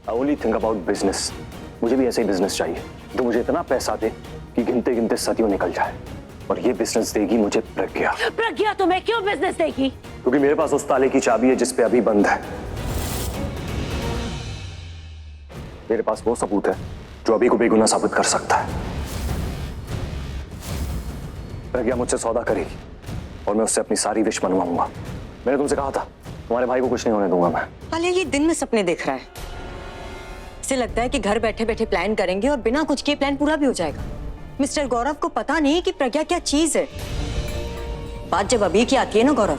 I only think about business. मुझे भी ऐसा ही बिजनेस चाहिए तो मुझे इतना पैसा दे कि गिनते गिनते सदियों निकल जाए। और ये बिजनेस देगी मुझे प्रज्ञा। प्रज्ञा तुम्हें क्यों बिजनेस देगी? क्योंकि मेरे पास उस ताले की चाबी है जिस पे अभी बंद है। मेरे पास वो सबूत है जो अभी को बेगुनाह साबित कर सकता है। प्रज्ञा मुझसे सौदा करेगी और मैं उससे अपनी सारी विश मनवाऊंगा। मैंने तुमसे कहा था तुम्हारे भाई को कुछ नहीं होने दूंगा मैं। अरे ये दिन में सपने देख रहा है। इसे लगता है कि घर बैठे बैठे प्लान करेंगे और बिना कुछ किए प्लान पूरा भी हो जाएगा। मिस्टर गौरव को पता नहीं कि प्रज्ञा क्या चीज है। बात जब अभी की आती है ना गौरव,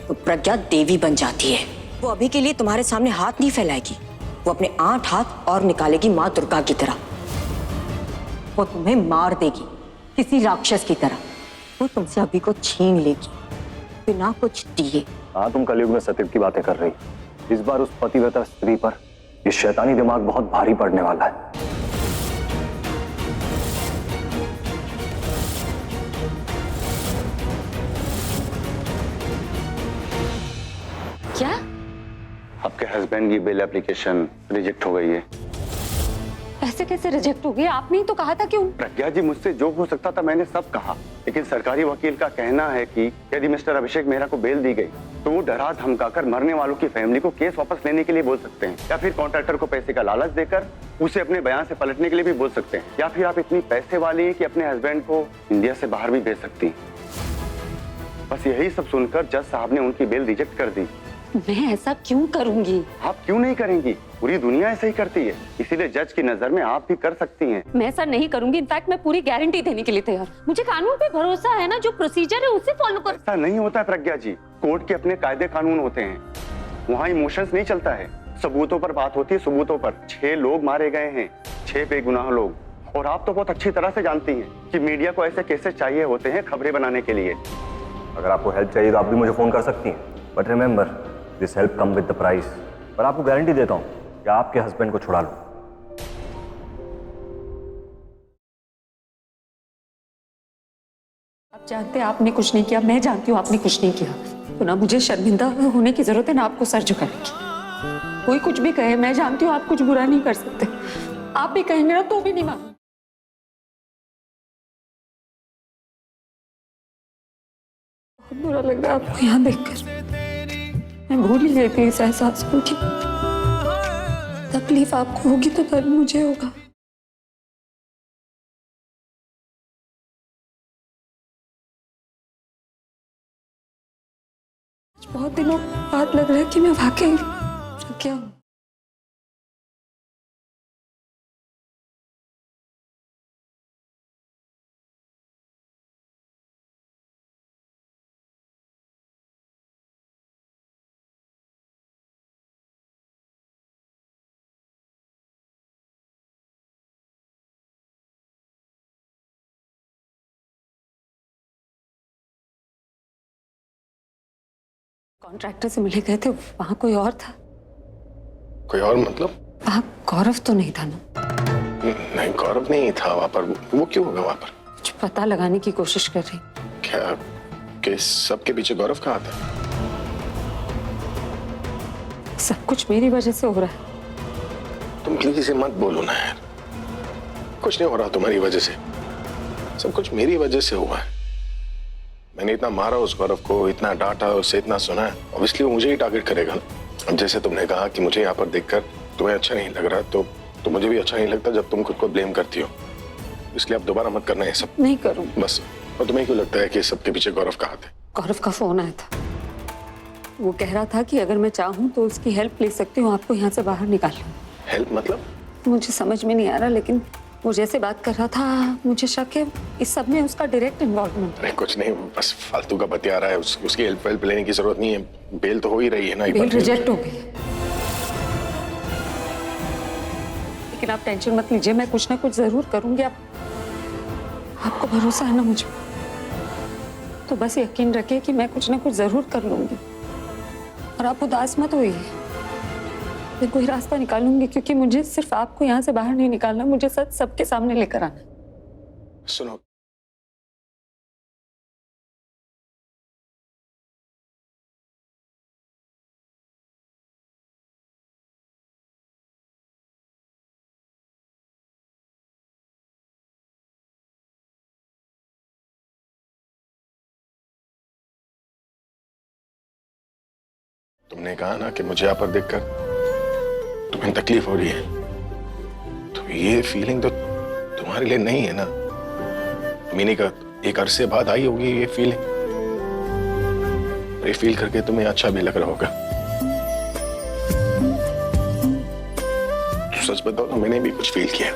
तो प्रज्ञा देवी बन जाती है। वो अभी के लिए तुम्हारे सामने हाथ नहीं फैलाएगी, वो अपने 8 हाथ और निकालेगी माँ दुर्गा की तरह। वो तुम्हें मार देगी किसी राक्षस की तरह। वो तुमसे अभी को छीन लेगी बिना कुछ दिए। हाँ, तुम कलयुग में सतीव की बातें कर रही। इस बार उस पतिव्रता स्त्री पर ये शैतानी दिमाग बहुत भारी पड़ने वाला है। क्या? आपके हस्बैंड की बेल एप्लीकेशन रिजेक्ट हो गई है। ऐसे कैसे रिजेक्ट हो गई? आपने ही तो कहा था। क्यों? प्रज्ञा जी, मुझसे जो हो सकता था मैंने सब कहा, लेकिन सरकारी वकील का कहना है कि यदि मिस्टर अभिषेक मेहरा को बेल दी गई तो वो डरा धमकाकर मरने वालों की फैमिली को केस वापस लेने के लिए बोल सकते हैं, या फिर कॉन्ट्रैक्टर को पैसे का लालच देकर उसे अपने बयान से पलटने के लिए भी बोल सकते हैं, या फिर आप इतनी पैसे वाली हैं कि अपने हस्बैंड को इंडिया से बाहर भी भेज सकती हैं। बस यही सब सुनकर जज साहब ने उनकी बेल रिजेक्ट कर दी। मैं ऐसा क्यों करूंगी? आप क्यों नहीं करेंगी? पूरी दुनिया ऐसा ही करती है, इसीलिए जज की नजर में आप भी कर सकती हैं। मैं ऐसा नहीं करूंगी। इनफैक्ट मैं पूरी गारंटी देने के लिए तैयार। मुझे कानून पे भरोसा है ना, जो प्रोसीजर है उसे फॉलो कर। ऐसा नहीं होता है प्रज्ञा जी, कोर्ट के अपने कायदे कानून होते हैं, वहाँ इमोशंस नहीं चलता है। सबूतों पर बात होती है, सबूतों पर। 6 लोग मारे गए हैं, 6 बेगुनाह लोग। और आप तो बहुत अच्छी तरह से जानती हैं कि मीडिया को ऐसे केसेस चाहिए होते हैं खबरें बनाने के लिए। अगर आपको हेल्प चाहिए तो आप भी मुझे फोन कर सकती हैं, but remember this help come with the price. पर आपको गारंटी देता हूँ कि आपके हस्बैंड को छुड़ा लूं। आप जानते हैं आपने कुछ नहीं किया, मैं जानती हूँ आपने कुछ नहीं किया। तो ना मुझे शर्मिंदा होने की जरूरत है ना आपको सर झुकाने की। कोई कुछ भी कहे, मैं जानती हूँ आप कुछ बुरा नहीं कर सकते। आप भी कहेंगे ना तो भी नहीं मानूंगी। बहुत बुरा लग रहा है आपको यहाँ देखकर। मैं भूल ही गई थी इस एहसास को कि तकलीफ आपको होगी तो दर्द मुझे होगा। बहुत दिनों बाद लग रहा है कि मैं वाकई क्या हूँ। कॉन्ट्रैक्टर से मिले गए थे, वहां कोई और था। कोई और मतलब? वहां गौरव तो नहीं था ना? नहीं, गौरव नहीं था वहां पर। वो क्यों होगा वहां पर? कुछ पता लगाने की कोशिश कर रही। क्या कि सबके पीछे गौरव कहाँ था? सब कुछ मेरी वजह से हो रहा है। तुम किसी से मत बोलो ना यार, कुछ नहीं हो रहा तुम्हारी वजह से, सब कुछ मेरी वजह से हुआ है। मैंने इतना मारा उस गौरव को, इतना डांटा, उससे इतना सुना है, ऑब्वियसली वो मुझे ही टारगेट करेगा ना। अब जैसे तुमने कहा कि मुझे यहाँ पर देखकर तुम्हें अच्छा नहीं लग रहा, तो मुझे भी अच्छा नहीं लगता जब तुम खुद को ब्लेम करती हो। इसलिए अब दोबारा मत करना ये सब। नहीं करूँ बस। और तुम्हें क्यों लगता है कि सबके पीछे गौरव कहाँ थे? गौरव का फोन आया था। वो कह रहा था कि अगर मैं चाहूँ तो उसकी हेल्प ले सकती हूँ, आपको यहाँ से बाहर निकाल लूँ। हेल्प मतलब? मुझे समझ में नहीं आ रहा, लेकिन वो जैसे बात कर रहा था मुझे शक है इस सब में उसका डायरेक्ट इन्वॉल्वमेंट है। नहीं, कुछ नहीं, बस फालतू का बतिया रहा है। उसकी हेल्प लेने की जरूरत नहीं है। बेल तो हो ही रही है ना। बेल रिजेक्ट हो गई। लेकिन आप टेंशन मत लीजिए, मैं कुछ ना कुछ जरूर करूंगी। आपको भरोसा है ना मुझे? तो बस यकीन रखिए कि मैं कुछ ना कुछ जरूर कर लूंगी। और आप उदास मत होइए, मैं कोई रास्ता निकालूंगी, क्योंकि मुझे सिर्फ आपको यहाँ से बाहर नहीं निकालना, मुझे सच सबके सामने लेकर आना। सुनो। तुमने कहा ना कि मुझे यहाँ पर देखकर तुम्हें तकलीफ हो रही है, तो ये फीलिंग तो तुम्हारे लिए नहीं है ना। मीनी का एक अरसे बाद आई होगी ये फीलिंग, ये फील करके तुम्हें अच्छा भी लग रहा होगा। तो सच बताओ तो मैंने भी कुछ फील किया,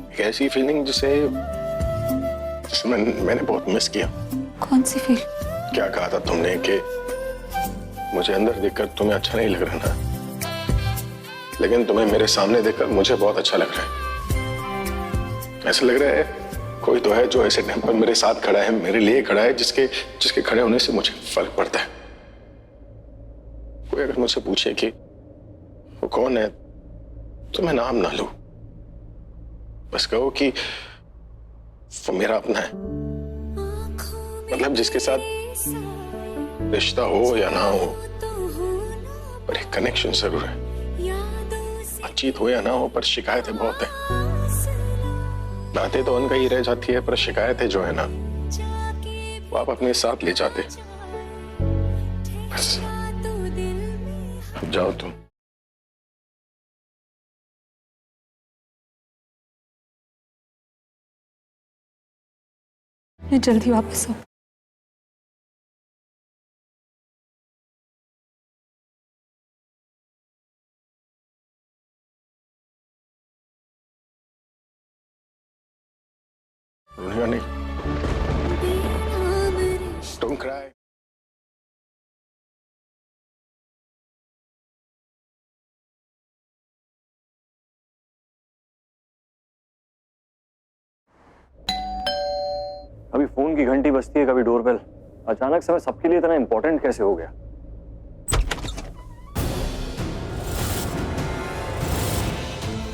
एक ऐसी फीलिंग जिसे मैंने बहुत मिस किया। कौन सी फील? क्या कहा था तुमने कि मुझे अंदर देखकर तुम्हें अच्छा नहीं लग रहा ना, लेकिन तुम्हें मेरे सामने देखकर मुझे बहुत अच्छा लग रहा है। ऐसा लग रहा है कोई तो है जो ऐसे टाइम पर मेरे साथ खड़ा है, मेरे लिए खड़ा है, जिसके खड़े होने से मुझे फर्क पड़ता है। कोई अगर मुझसे पूछे कि वो कौन है तो मैं नाम ना लूं, बस कहो कि वो मेरा अपना है, मतलब जिसके साथ रिश्ता हो या ना हो पर एक कनेक्शन जरूर है। बातचीत हो या ना हो पर शिकायतें बहुत है, बातें तो उनका ही रह जाती है पर शिकायतें जो है ना वो आप अपने साथ ले जाते। बस अब जाओ तुम। मैं जल्दी वापस आऊं। रोनिया नहीं, don't cry। कभी फोन की घंटी बजती है, कभी डोरबेल। अचानक से मैं सबके लिए इतना इंपॉर्टेंट कैसे हो गया?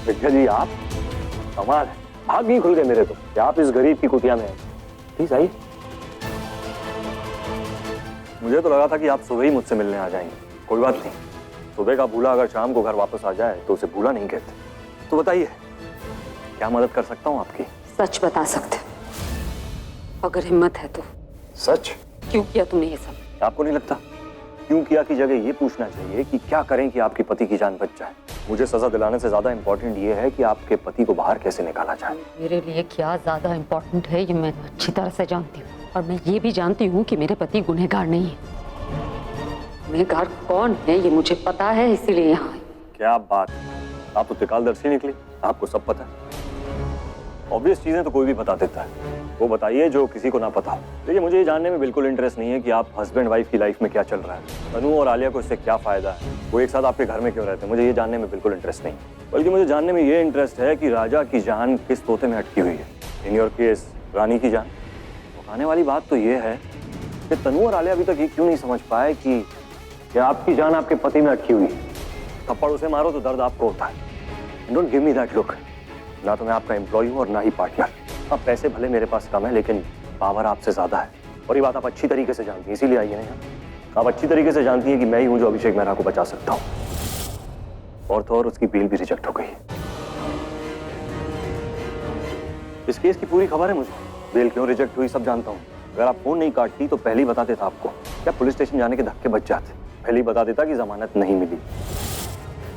विद्या जी आप कमाल है, भाग नहीं खुल गए मेरे तो कि आप इस गरीब की कुटिया में हैं। प्लीज आइए। मुझे तो लगा था कि आप सुबह ही मुझसे मिलने आ जाएंगे। कोई बात नहीं, सुबह का भूला अगर शाम को घर वापस आ जाए तो उसे भूला नहीं कहते। तो बताइए क्या मदद कर सकता हूँ आपकी? सच बता सकते अगर हिम्मत है तो। सच? क्यों किया तुमने ये सब? आपको नहीं लगता क्यों किया की जगह ये पूछना चाहिए कि क्या करें कि आपके पति की जान बच जाए? मुझे सजा दिलाने से ज्यादा इंपॉर्टेंट ये है कि आपके पति को बाहर कैसे निकाला जाए। मेरे लिए क्या ज्यादा इम्पोर्टेंट है ये मैं अच्छी तरह से जानती हूँ, और मैं ये भी जानती हूँ कि मेरे पति गुनहगार नहीं है। गुनहगार कौन है ये मुझे पता है, इसीलिए यहाँ आई। क्या बात, आप तो त्रिकालदर्शी निकली, आपको सब पता है। ऑब्वियस चीजें तो कोई भी बता देता है, वो बताइए जो किसी को ना पता हो। देखिए मुझे ये जानने में बिल्कुल इंटरेस्ट नहीं है कि आप हस्बैंड वाइफ की लाइफ में क्या चल रहा है, तनु और आलिया को इससे क्या फायदा है, वो एक साथ आपके घर में क्यों रहते हैं, मुझे ये जानने में बिल्कुल इंटरेस्ट नहीं। बल्कि मुझे जानने में ये इंटरेस्ट है कि राजा की जान किस तोते में अटकी हुई है। इन योर केस रानी की जान। आने वाली बात तो ये है कि तनु और आलिया अभी तक ये क्यों नहीं समझ पाए कि आपकी जान आपके पति में अटकी हुई है। थप्पड़ उसे मारो तो दर्द आपको होता है। Don't give me that look. ना तो मैं आपका एम्प्लॉय हूँ और ना ही पार्टनर। अब पैसे भले मेरे पास कम है लेकिन पावर आपसे ज्यादा है, और ये बात आप अच्छी तरीके से जानती हैं, इसीलिए आई है ना। आप अच्छी तरीके से जानती हैं कि मैं ही हूँ जो अभिषेक मेहरा को बचा सकता हूँ। और तो और उसकी बेल भी रिजेक्ट हो गई। इस केस की पूरी खबर है मुझे, बेल क्यों रिजेक्ट हुई सब जानता हूँ। अगर आप फोन नहीं काटती तो पहले ही बता देता आपको। क्या पुलिस स्टेशन जाने के धक्के बच जाते, पहले ही बता देता कि जमानत नहीं मिली।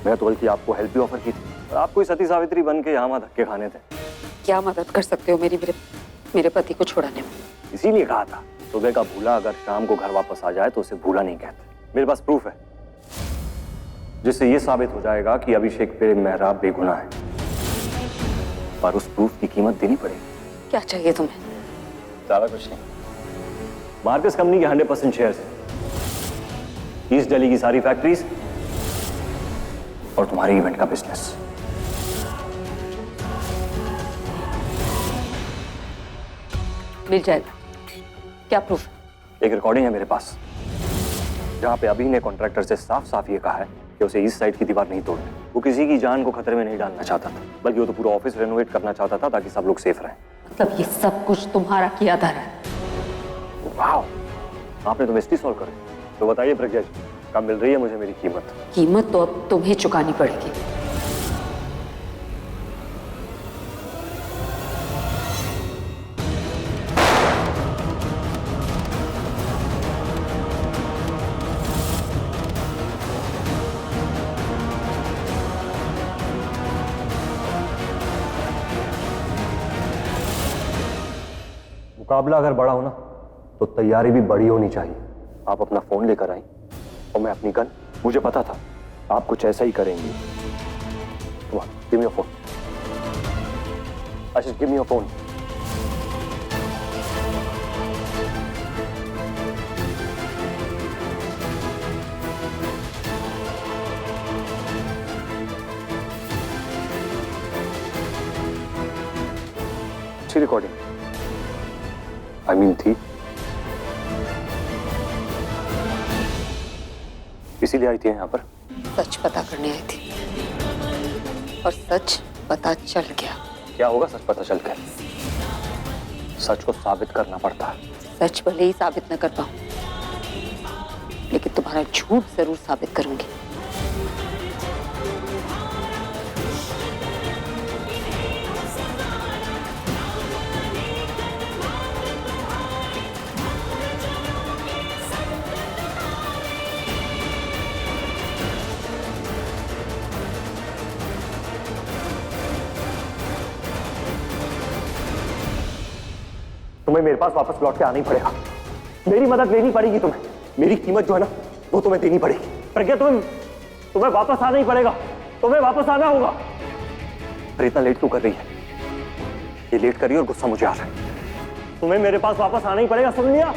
मैं तो बल्कि आपको हेल्प भी ऑफर की थी, और आपको सती सावित्री बन के यहाँ धक्के खाने थे। क्या मदद कर सकते हो मेरे पति को छुड़ाने में? इसीलिए कहा था सुबह का भूला अगर शाम को घर वापस आ जाए तो उसे भूला नहीं कहते। मेरे पास प्रूफ है जिससे ये साबित हो जाएगा कि अभिषेक पे मेहरा बेगुनाह है, पर उस प्रूफ की कीमत देनी पड़ेगी। क्या चाहिए तुम्हें? ज्यादा कुछ नहीं, मार्कस कंपनी के 100% शेयर है, ईस्ट दिल्ली की सारी फैक्ट्रीज और तुम्हारे इवेंट का बिजनेस। मिल जाएगा। क्या प्रूफ? एक रिकॉर्डिंग है मेरे पास जहां पे अभी ने कॉन्ट्रैक्टर से साफ साफ ये कहा है कि उसे ईस्ट साइड की दीवार नहीं तोड़नी। वो किसी की जान को खतरे में नहीं डालना चाहता था, बल्कि वो तो पूरा ऑफिस रेनोवेट करना चाहता था ताकि सब लोग सेफ रहें। मतलब ये सब कुछ तुम्हारा किया था? वाह, आपने तो मिस्ट्री सॉल्व करी। तो बताइए प्रज्ञा जी, कब मिल रही है मुझे मेरी कीमत? कीमत तो अब तुम्हें चुकानी पड़ेगी। मुकाबला अगर बड़ा हो ना तो तैयारी भी बड़ी होनी चाहिए। आप अपना फोन लेकर आई और मैं अपनी गन। मुझे पता था आप कुछ ऐसा ही करेंगी। Give me your phone. Ashish, give me your phone. अच्छी रिकॉर्डिंग, आई मीन थी, इसीलिए आई थी यहाँ पर। सच पता करने आई थी और सच पता चल गया। क्या होगा सच पता चल कर? सच को साबित करना पड़ता है। सच भले ही साबित न कर पाऊं, लेकिन तुम्हारा झूठ जरूर साबित करूंगी। तुम्हें मेरे पास वापस लौट के आना ही पड़ेगा। मेरी मदद लेनी पड़ेगी तुम्हें। मेरी कीमत जो है ना वो तुम्हें देनी पड़ेगी। प्रज्ञा, तुम्हें वापस आना ही पड़ेगा। तुम्हें वापस आना होगा। अरे इतना लेट क्यों कर रही है? ये लेट कर रही है और गुस्सा मुझे आ रहा है। तुम्हें मेरे पास वापस आना ही पड़ेगा, सुन लिया?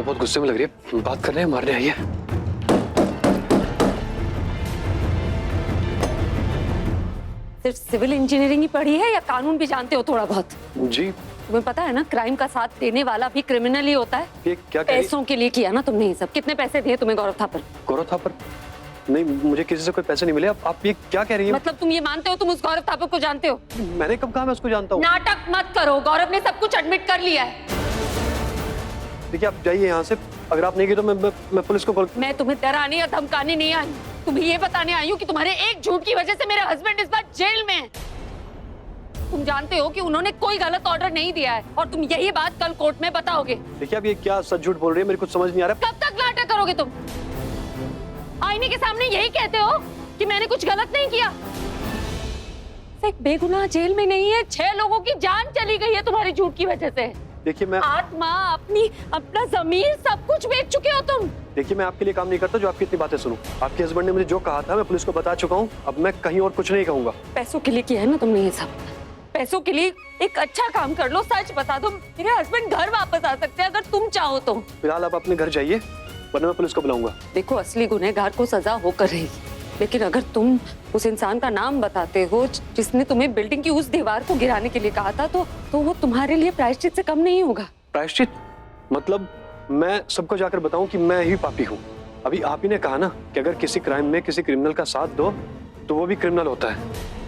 बहुत गुस्से में लग रही है। बात कर रहे हैं, मारने आई है। सिर्फ सिविल इंजीनियरिंग ही पढ़ी है या कानून भी जानते हो थोड़ा बहुत? जी। तुम्हें पता है ना, क्राइम का साथ देने वाला भी क्रिमिनल ही होता है। ये क्या कह रही? पैसों के लिए किया ना तुमने ये सब। कितने पैसे दिए तुम्हें गौरव थापर? गौरव थापर? नहीं, मुझे किसी से कोई पैसे नहीं मिले। आप ये क्या कह रही हैं? मतलब तुम ये मानते हो तुम उस गौरव थापर को जानते हो? मैंने कब कहा मैं उसको जानता हूँ? नाटक मत करो, गौरव ने सब कुछ एडमिट कर लिया है। देखिए, आप जाइए यहाँ से। अगर आप नहीं गए तो मैं पुलिस को कॉल। मैं तुम्हें डराने या धमकाने नहीं आई, तुम्हें ये बताने आई हूँ कि तुम्हारे एक झूठ की वजह से मेरा हस्बैंड इस बार जेल में है। तुम जानते हो कि उन्होंने कोई गलत ऑर्डर नहीं दिया है और तुम यही बात कल कोर्ट में बताओगे। देखिए, आप ये क्या सच झूठ बोल रही है? मेरे कुछ समझ नहीं आ रहा। कब तक नाटक करोगे तुम? आईने के सामने यही कहते हो कि मैंने कुछ गलत नहीं किया। एक बेगुनाह जेल में नहीं है, 6 लोगों की जान चली गई है तुम्हारी झूठ की वजह से। देखिए, मैं आत्मा, अपना जमीर सब कुछ बेच चुके हो तुम। देखिए, मैं आपके लिए काम नहीं करता जो आपकी इतनी बातें सुनूं। आपके हस्बैंड ने मुझे जो कहा था मैं पुलिस को बता चुका हूँ। अब मैं कहीं और कुछ नहीं कहूंगा। पैसों के लिए किया है ना तुमने ये सब। पैसों के लिए एक अच्छा काम कर लो, सच बता दो। मेरे हस्बैंड घर वापस आ सकते हैं अगर तुम चाहो तो। फिलहाल आप अपने घर जाइए, वरना मैं पुलिस को बुलाऊंगा। देखो, असली गुनहगार को सजा होकर रहेगी, लेकिन अगर तुम उस इंसान का नाम बताते हो जिसने तुम्हें बिल्डिंग की उस दीवार को गिराने के लिए कहा था, तो वो तुम्हारे लिए प्रायश्चित से कम नहीं होगा। प्रायश्चित मतलब मैं सबको जाकर बताऊं कि मैं ही पापी हूँ? अभी आप ही ने कहा ना कि अगर किसी क्राइम में किसी क्रिमिनल का साथ दो तो वो भी क्रिमिनल होता है।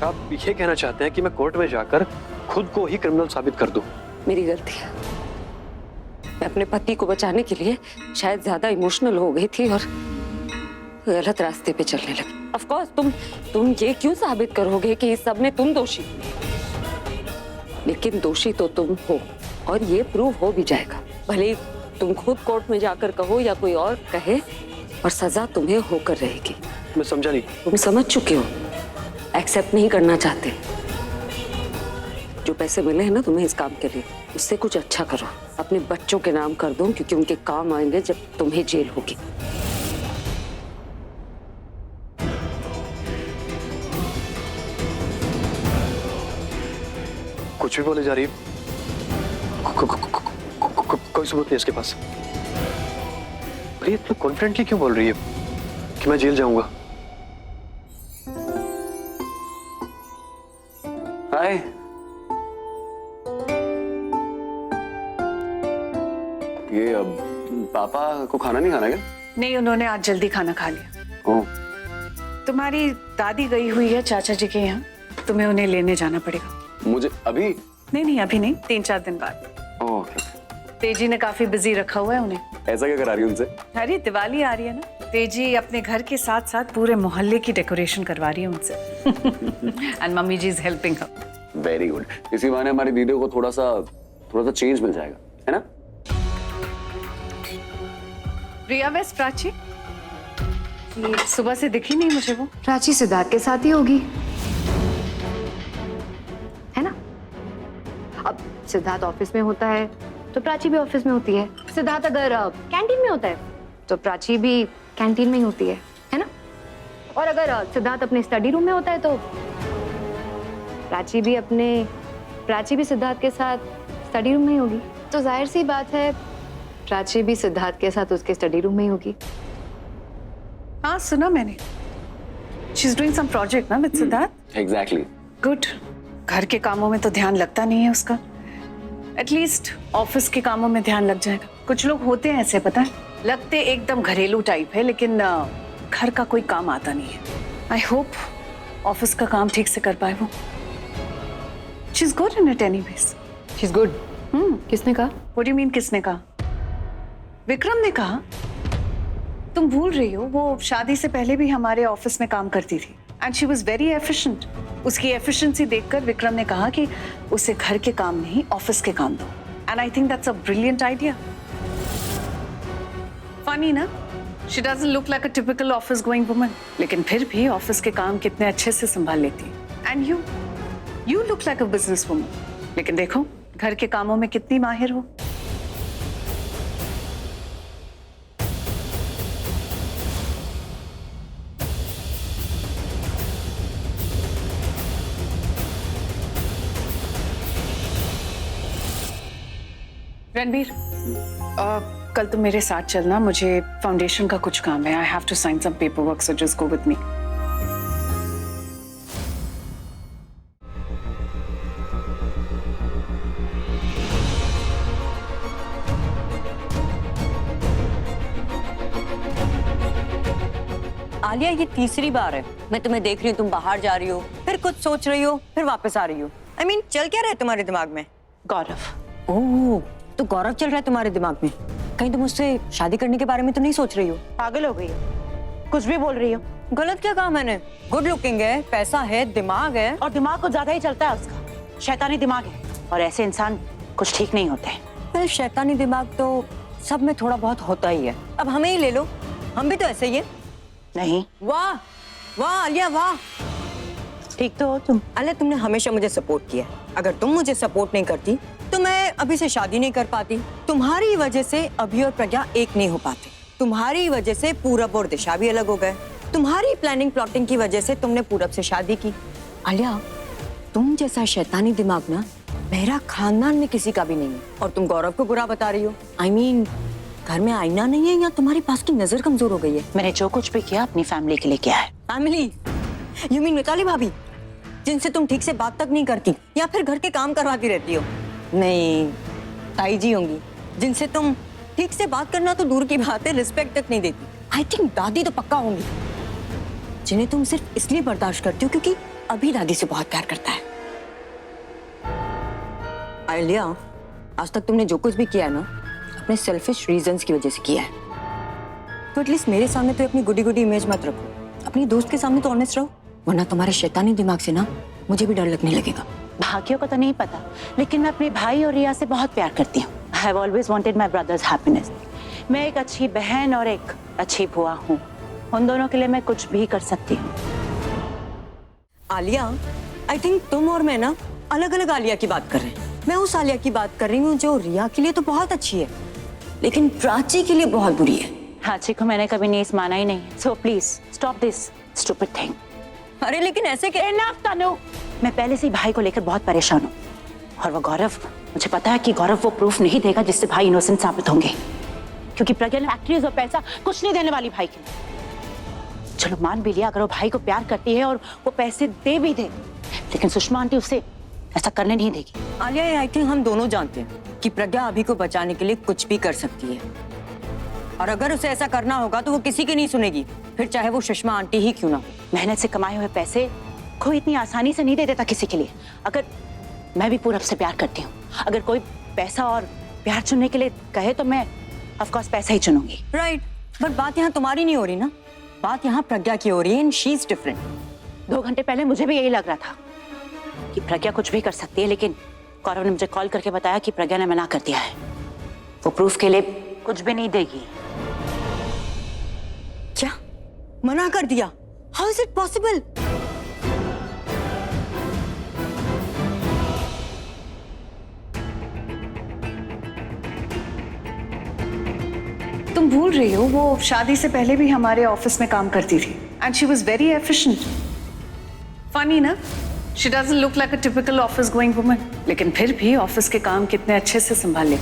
आप ये कहना चाहते हैं कि मैं कोर्ट में जाकर खुद को ही क्रिमिनल साबित कर दूं? मेरी गलती है। मैं अपने पति को बचाने के लिए शायद ज्यादा इमोशनल हो गई थी और गलत रास्ते पे चलने लगी। ऑफ कोर्स तुम ये क्यों साबित करोगे कि इस सब में तुम दोषी? लेकिन दोषी तो तुम हो और ये प्रूव हो भी जाएगा। भले ही तुम खुद कोर्ट में जाकर कहो या कोई और कहे, और सजा तुम्हें होकर रहेगी। मैं समझा नहीं। तुम समझ चुके हो, एक्सेप्ट नहीं करना चाहते। जो पैसे मिले हैं ना तुम्हें इस काम के लिए, उससे कुछ अच्छा करो। अपने बच्चों के नाम कर दो, क्योंकि उनके काम आएंगे जब तुम्हें जेल होगी। कुछ भी बोले जा रही है। कोई सबूत नहीं इसके पास। पर ये इतना कॉन्फिडेंटली क्यों बोल रही है कि मैं जेल जाऊंगा? हाय, ये अब पापा को खाना नहीं खाना क्या? नहीं, उन्होंने आज जल्दी खाना खा लिया। ओह, तुम्हारी दादी गई हुई है चाचा जी के यहाँ, तुम्हें उन्हें लेने जाना पड़ेगा। मुझे अभी? नहीं, अभी नहीं, 3-4 दिन बाद। ओह, ओके। तेजी ने काफी बिजी रखा हुआ है उन्हें। ऐसा क्या करा रही है उनसे? अरे दिवाली आ रही है ना, तेजी अपने घर के साथ साथ पूरे मोहल्ले की डेकोरेशन करवा रही है उनसे। And mummy ji is helping her. Very good. इसी बहाने हमारी दीदी को थोड़ा सा चेंज मिल जाएगा, है ना? प्रिया वेस्ट प्राची? ये सुबह से दिखी नहीं मुझे वो। प्राची सिद्धार्थ के साथ ही होगी, है ना? अब सिद्धार्थ ऑफिस में होता है तो प्राची भी ऑफिस में होती है। सिद्धार्थ अगर कैंटीन में होता है तो प्राची भी कैंटीन में ही होती है ना? और अगर सिद्धार्थ अपने स्टडी रूम में होता है तो प्राची भी सिद्धार्थ के साथ स्टडी रूम में ही होगी। तो जाहिर सी बात है प्राची भी सिद्धार्थ के साथ उसके स्टडी रूम में ही होगी। हाँ सुना मैंने। She is doing some project ना विद सिद्धार्थ। एग्जैक्टली। गुड। घर के कामों में तो ध्यान लगता नहीं है उसका, एटलीस्ट ऑफिस के कामों में ध्यान लग जाएगा। कुछ लोग होते हैं ऐसे, पता है, लगते एकदम घरेलू टाइप है लेकिन घर का कोई काम आता नहीं है। आई होप ऑफिस का काम ठीक से कर पाए वो। She is good in it anyways. She is good. किसने कहा? व्हाट डू यू मीन किसने कहा? विक्रम ने कहा। तुम भूल रही हो वो शादी से पहले भी हमारे ऑफिस में काम करती थी and she was very efficient. उसकी एफिशिएंसी देखकर विक्रम ने कहा कि उसे घर के काम नहीं ऑफिस के काम दो, and I think that's a brilliant idea. Funny ना, she doesn't look like a typical office going woman, लेकिन फिर भी ऑफिस के काम कितने अच्छे से संभाल लेती है। And you look like a business woman, लेकिन देखो घर के कामों में कितनी माहिर हो। रणबीर, कल तुम मेरे साथ चलना, मुझे फाउंडेशन का कुछ काम है। I have to sign some paper work, so just go with me. Alia, ये तीसरी बार है मैं तुम्हें देख रही हूँ, तुम बाहर जा रही हो, फिर कुछ सोच रही हो, फिर वापस आ रही हो। I mean, चल क्या रहा है तुम्हारे दिमाग में? गौरव। ओह, तो गौरव चल रहा है तुम्हारे दिमाग में। कहीं तुम उससे शादी करने के बारे में तो नहीं सोच रही हो? पागल हो गई हो, कुछ भी बोल रही हो। गलत क्या कहा मैंने? गुड लुकिंग है, पैसा है, दिमाग है। और दिमाग कुछ ज्यादा ही चलता है उसका, शैतानी दिमाग है, और ऐसे इंसान कुछ ठीक नहीं होते। well, शैतानी दिमाग तो सब में थोड़ा बहुत होता ही है। अब हमें ही ले लो, हम भी तो ऐसे ही है। नहीं। वाह वाह आलिया, वाह। ठीक तो हो तुम। आलिया, तुमने हमेशा मुझे सपोर्ट किया है। अगर तुम मुझे सपोर्ट नहीं करती तो मैं अभी से शादी नहीं कर पाती। तुम्हारी वजह से अभी और प्रज्ञा एक नहीं हो पाते। तुम्हारी वजह से पूरब और दिशा भी अलग हो गए। तुम्हारी प्लानिंग प्लॉटिंग की वजह से तुमने पूरब से शादी की। आलिया, तुम जैसा शैतानी दिमाग ना मेरा खानदान में किसी का भी नहीं है। और तुम गौरव को बुरा बता रही हो। I mean, घर में आईना नहीं है या तुम्हारे पास की नजर कमजोर हो गई है? मैंने जो कुछ भी किया अपनी फैमिली के लिए किया है। फैमिली? यू मीन मिताली भाभी, जिनसे तुम ठीक से बात तक नहीं करती या फिर घर के काम करवाती रहती हो? नहीं, ताई जी होंगी, जिनसे तुम ठीक से बात करना तो दूर की बात है, रिस्पेक्ट तक नहीं देती। आई थिंक दादी तो पक्का होंगी, जिन्हें तुम सिर्फ इसलिए बर्दाश्त करती हो क्योंकि अभी दादी से बहुत प्यार करता है। आलिया, आज तक तुमने जो कुछ भी किया है ना, अपने सेल्फिश रीजंस की वजह से किया है। तो एटलीस्ट मेरे सामने तो अपनी गुडी गुडी इमेज मत रखो। अपनी दोस्त के सामने तो ऑनेस्ट रहो, वरना तुम्हारे शैतानी दिमाग से ना मुझे भी डर लगने लगेगा। भाग्यों को तो नहीं पता, लेकिन मैं अपने भाई और रिया से बहुत प्यार करती हूँ। I have always wanted my brothers happiness. मैं एक अच्छी बहन और एक अच्छी बुआ हूँ। उन दोनों के लिए मैं कुछ भी कर सकती हूँ। आलिया, आई थिंक तुम और मैं ना अलग अलग आलिया की बात कर रहे हैं। मैं उस आलिया की बात कर रही हूँ जो रिया के लिए तो बहुत अच्छी है, लेकिन प्राची के लिए बहुत बुरी है। प्राची को मैंने कभी नहीं माना ही नहीं। So please stop this stupid thing. अरे लेकिन ऐसे Enough, तनु। मैं पहले से ही भाई को लेकर बहुत परेशान हूँ, और वो गौरव, मुझे पता है कि गौरव वो प्रूफ नहीं देगा जिससे भाई इनोसेंट साबित होंगे, क्योंकि प्रज्ञा ने फैक्ट्रीज और पैसा कुछ नहीं देने वाली भाई के लिए। चलो मान भी लिया अगर वो भाई को प्यार करती है और वो पैसे दे भी दे, लेकिन सुषमा आंटी उसे ऐसा करने नहीं देगी। आलिया, आई थिंक हम दोनों जानते हैं कि प्रज्ञा अभी को बचाने के लिए कुछ भी कर सकती है, और अगर उसे ऐसा करना होगा तो वो किसी की नहीं सुनेगी, फिर चाहे वो सुषमा आंटी ही क्यों ना हो। मेहनत से कमाए हुए पैसे कोई इतनी आसानी से नहीं दे देता किसी के लिए। अगर मैं भी पूरब से प्यार करती हूँ, अगर कोई पैसा और प्यार चुनने के लिए कहे तो मैं ऑफ कोर्स पैसा ही चुनूंगी। राइट, बट बात यहाँ तुम्हारी नहीं हो रही ना, बात यहाँ प्रज्ञा की हो रही है, एंड शी इज डिफरेंट। 2 घंटे पहले मुझे भी यही लग रहा था कि प्रज्ञा कुछ भी कर सकती है, लेकिन गौरव ने मुझे कॉल करके बताया कि प्रज्ञा ने मना कर दिया है। वो प्रूफ के लिए कुछ भी नहीं देगी। मना कर दिया? How is it possible? तुम भूल रही हो वो शादी से पहले भी हमारे ऑफिस में काम करती थी and she was very efficient. Funny ना, she doesn't look like a typical office going woman, लेकिन फिर भी ऑफिस के काम कितने अच्छे से संभाले।